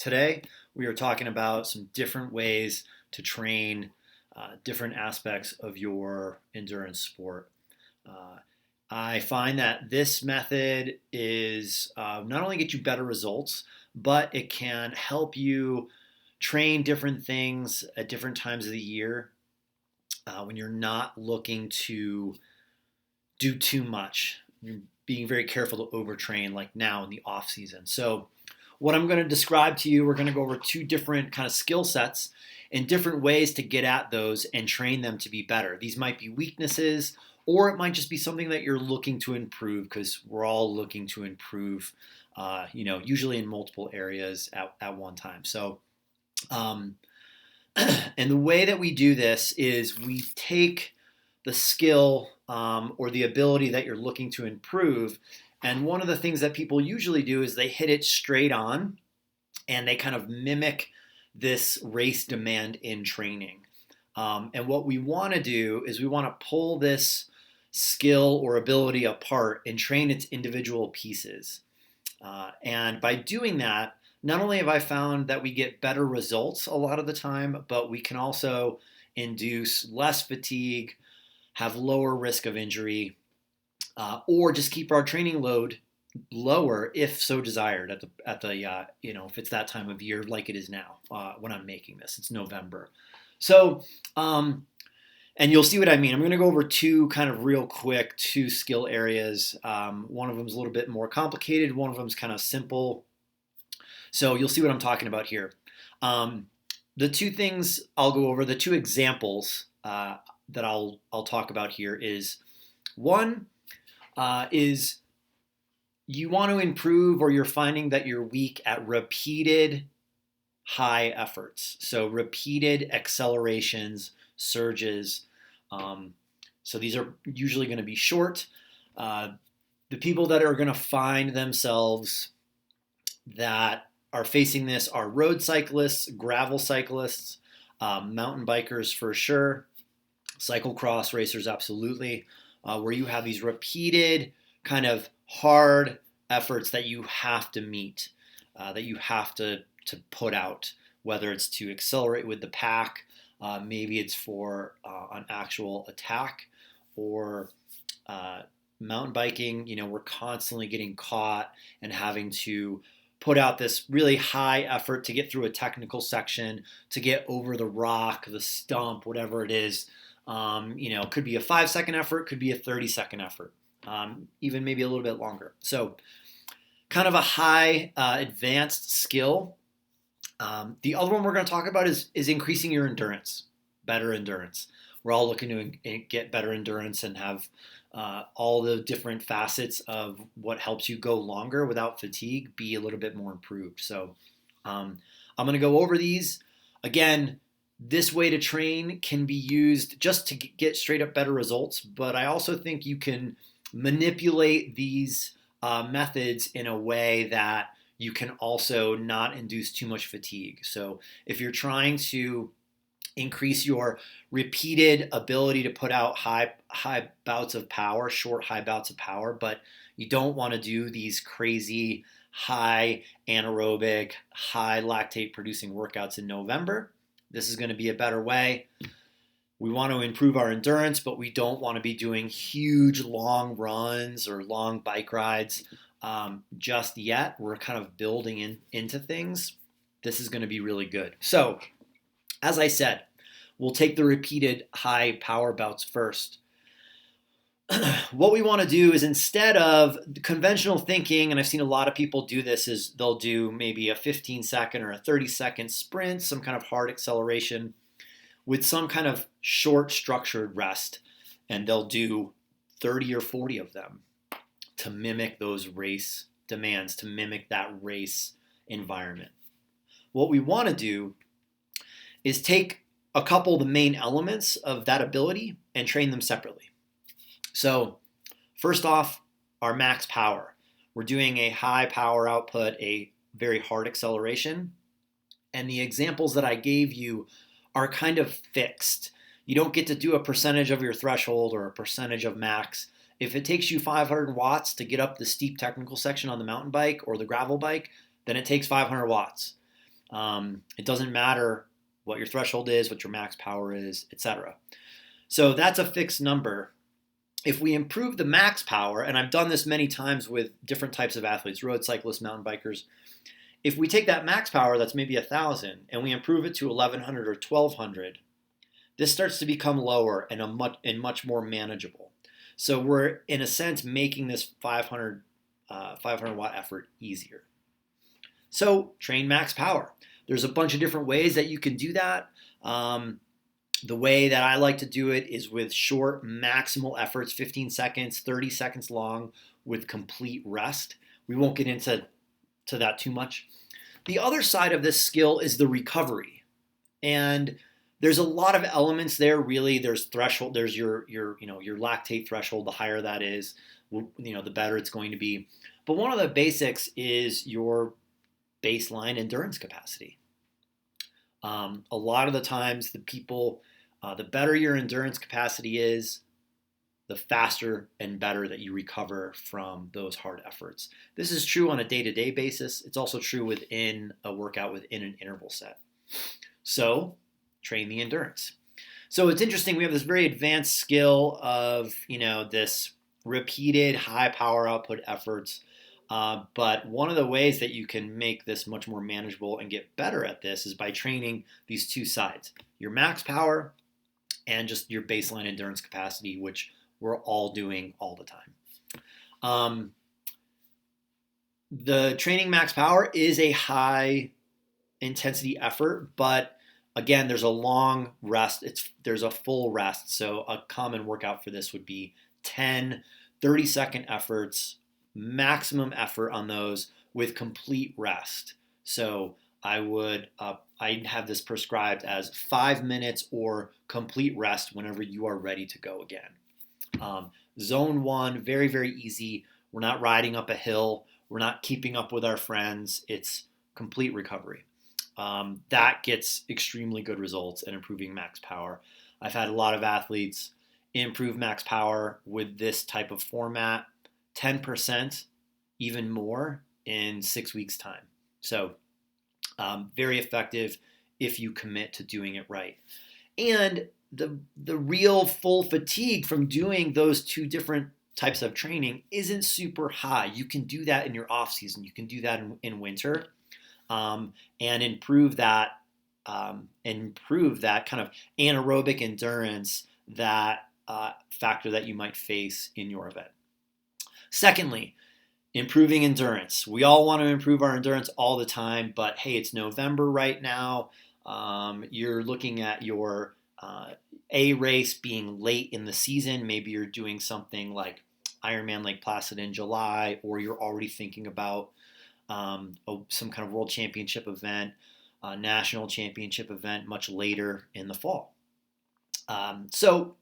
Today, we are talking about some different ways to train different aspects of your endurance sport. Uh, I find that this method is not only get you better results, but it can help you train different things at different times of the year when you're not looking to do too much. You're being very careful to overtrain, like now in the off season. So, what I'm going to describe to you, we're going to go over two different kind of skill sets and different ways to get at those and train them to be better. These might be weaknesses, or it might just be something that you're looking to improve because we're all looking to improve, usually in multiple areas at one time. So, um, and the way that we do this is we take the skill or the ability that you're looking to improve. And one of the things that people usually do is they hit it straight on and they kind of mimic this race demand in training. And what we want to do is we want to pull this skill or ability apart and train its individual pieces. And by doing that, not only have I found that we get better results a lot of the time, but we can also induce less fatigue, have lower risk of injury, or just keep our training load lower if so desired if it's that time of year like it is now when I'm making this. It's November. So, and you'll see what I mean. I'm going to go over two skill areas. One of them is a little bit more complicated. One of them is kind of simple. So you'll see what I'm talking about here. The two things I'll go over, the two examples that I'll talk about here is one is you want to improve or you're finding that you're weak at repeated high efforts. So repeated accelerations, surges. So these are usually going to be short. The people that are going to find themselves that are facing this are road cyclists, gravel cyclists, mountain bikers for sure, cyclocross racers absolutely, where you have these repeated kind of hard efforts that you have to meet, that you have to put out, whether it's to accelerate with the pack, maybe it's for an actual attack, or mountain biking. We're constantly getting caught and having to put out this really high effort to get through a technical section, to get over the rock, the stump, whatever it is. Could be a 5-second effort, could be a 30-second effort, even maybe a little bit longer. So kind of a high advanced skill. The other one we're going to talk about is increasing your endurance, better endurance. We're all looking to get better endurance and have all the different facets of what helps you go longer without fatigue be a little bit more improved. So I'm going to go over these. Again, this way to train can be used just to get straight up better results, but I also think you can manipulate these methods in a way that you can also not induce too much fatigue. So if you're trying to increase your repeated ability to put out high bouts of power, short high bouts of power, but you don't want to do these crazy high anaerobic, high lactate producing workouts in November, this is going to be a better way. We want to improve our endurance, but we don't want to be doing huge long runs or long bike rides just yet. We're kind of building into things. This is going to be really good. So, as I said, we'll take the repeated high power bouts first. What we want to do is, instead of conventional thinking, and I've seen a lot of people do this, is they'll do maybe a 15-second or a 30-second sprint, some kind of hard acceleration with some kind of short structured rest, and they'll do 30 or 40 of them to mimic those race demands, to mimic that race environment. What we want to do is take a couple of the main elements of that ability and train them separately. So first off, our max power. We're doing a high power output, a very hard acceleration. And the examples that I gave you are kind of fixed. You don't get to do a percentage of your threshold or a percentage of max. If it takes you 500 watts to get up the steep technical section on the mountain bike or the gravel bike, then it takes 500 watts. It doesn't matter what your threshold is, what your max power is, etc. So that's a fixed number. If we improve the max power, and I've done this many times with different types of athletes, road cyclists, mountain bikers, if we take that max power that's maybe 1,000 and we improve it to 1,100 or 1,200, this starts to become lower and much more manageable. So we're, in a sense, making this 500 watt effort easier. So train max power. There's a bunch of different ways that you can do that. The way that I like to do it is with short maximal efforts, 15 seconds, 30 seconds long, with complete rest. We won't get into that too much. The other side of this skill is the recovery. And there's a lot of elements there, really. There's threshold, there's your lactate threshold. The higher that is, the better it's going to be. But one of the basics is your baseline endurance capacity. A lot of the times, the better your endurance capacity is, the faster and better that you recover from those hard efforts. This is true on a day-to-day basis. It's also true within a workout within an interval set. So train the endurance. So it's interesting. We have this very advanced skill of, this repeated high power output efforts. But one of the ways that you can make this much more manageable and get better at this is by training these two sides, your max power and just your baseline endurance capacity, which we're all doing all the time. The training max power is a high intensity effort, but again, there's a long rest. There's a full rest. So a common workout for this would be 10, 30-second efforts, maximum effort on those with complete rest. So I'd have this prescribed as 5 minutes or complete rest whenever you are ready to go again. Zone 1, very, very easy. We're not riding up a hill. We're not keeping up with our friends. It's complete recovery. That gets extremely good results in improving max power. I've had a lot of athletes improve max power with this type of format, 10%, even more in 6 weeks' time. So very effective if you commit to doing it right. And the real full fatigue from doing those two different types of training isn't super high. You can do that in your off season. You can do that in winter, and improve that kind of anaerobic endurance, that factor that you might face in your event. Secondly, improving endurance. We all want to improve our endurance all the time, but hey, it's November right now. You're looking at your A race being late in the season. Maybe you're doing something like Ironman Lake Placid in July, or you're already thinking about some kind of world championship event, national championship event much later in the fall. So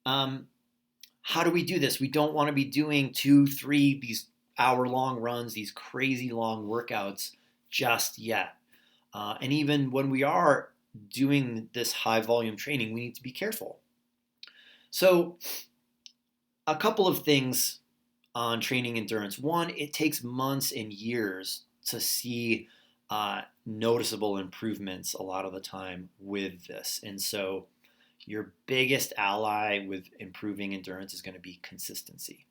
how do we do this? We don't want to be doing 2-3 these hour-long runs, these crazy long workouts just yet. And even when we are doing this high volume training, we need to be careful. So a couple of things on training endurance. One, it takes months and years to see noticeable improvements a lot of the time with this. And so your biggest ally with improving endurance is going to be consistency.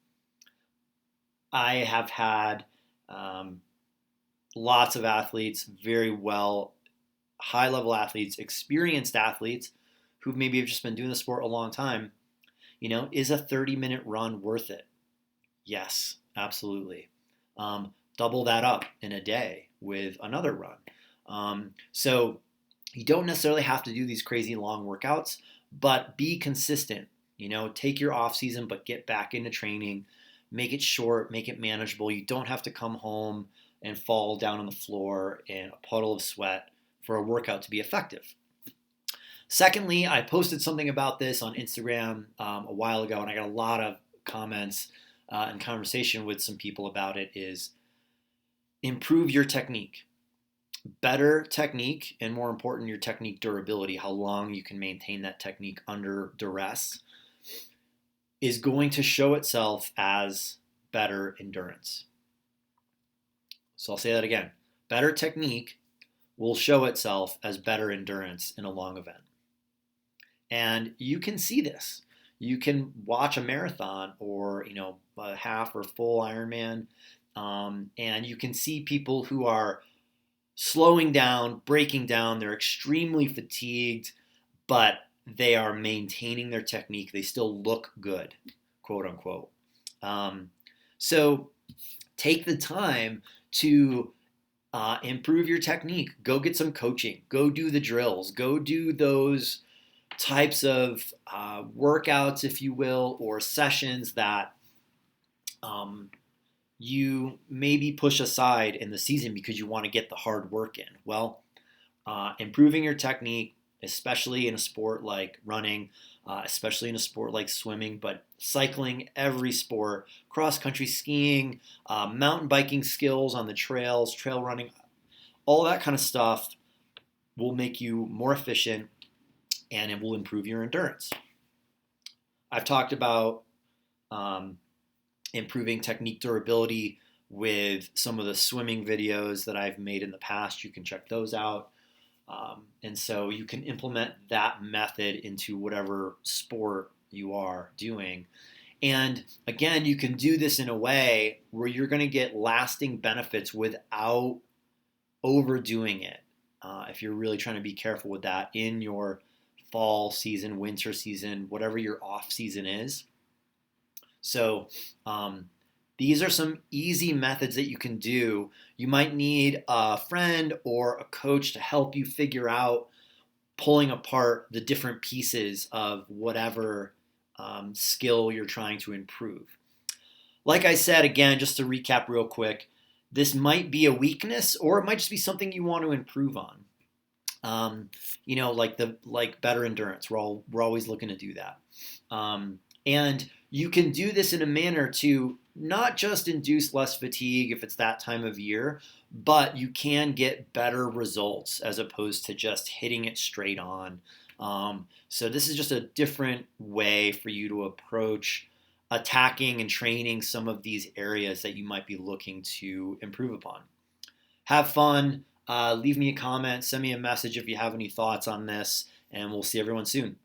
I have had lots of athletes, very well, high-level athletes, experienced athletes who maybe have just been doing the sport a long time. Is a 30-minute run worth it? Yes, absolutely. Double that up in a day with another run. So you don't necessarily have to do these crazy long workouts, but be consistent. Take your off season, but get back into training. Make it short, make it manageable. You don't have to come home and fall down on the floor in a puddle of sweat for a workout to be effective. Secondly, I posted something about this on Instagram a while ago, and I got a lot of comments and conversation with some people about it, is improve your technique. Better technique, and more important, your technique durability, how long you can maintain that technique under duress, is going to show itself as better endurance. So I'll say that again. Better technique will show itself as better endurance in a long event. And you can see this. You can watch a marathon or a half or full Ironman, and you can see people who are slowing down, breaking down. They're extremely fatigued, but they are maintaining their technique. They still look good, quote unquote. So take the time to improve your technique. Go get some coaching. Go do the drills. Go do those types of workouts, if you will, or sessions that you maybe push aside in the season because you want to get the hard work in. Well, improving your technique, especially in a sport like running, especially in a sport like swimming, but cycling, every sport, cross-country skiing, mountain biking skills on the trails, trail running, all that kind of stuff will make you more efficient and it will improve your endurance. I've talked about improving technique durability with some of the swimming videos that I've made in the past. You can check those out. And so you can implement that method into whatever sport you are doing. And again, you can do this in a way where you're going to get lasting benefits without overdoing it. If you're really trying to be careful with that in your fall season, winter season, whatever your off season is. So these are some easy methods that you can do. You might need a friend or a coach to help you figure out pulling apart the different pieces of whatever skill you're trying to improve. Like I said, again, just to recap real quick, this might be a weakness or it might just be something you want to improve on. Like better endurance. We're always looking to do that. And you can do this in a manner to not just induce less fatigue if it's that time of year, but you can get better results as opposed to just hitting it straight on. So this is just a different way for you to approach attacking and training some of these areas that you might be looking to improve upon. Have fun. Leave me a comment. Send me a message if you have any thoughts on this, and we'll see everyone soon.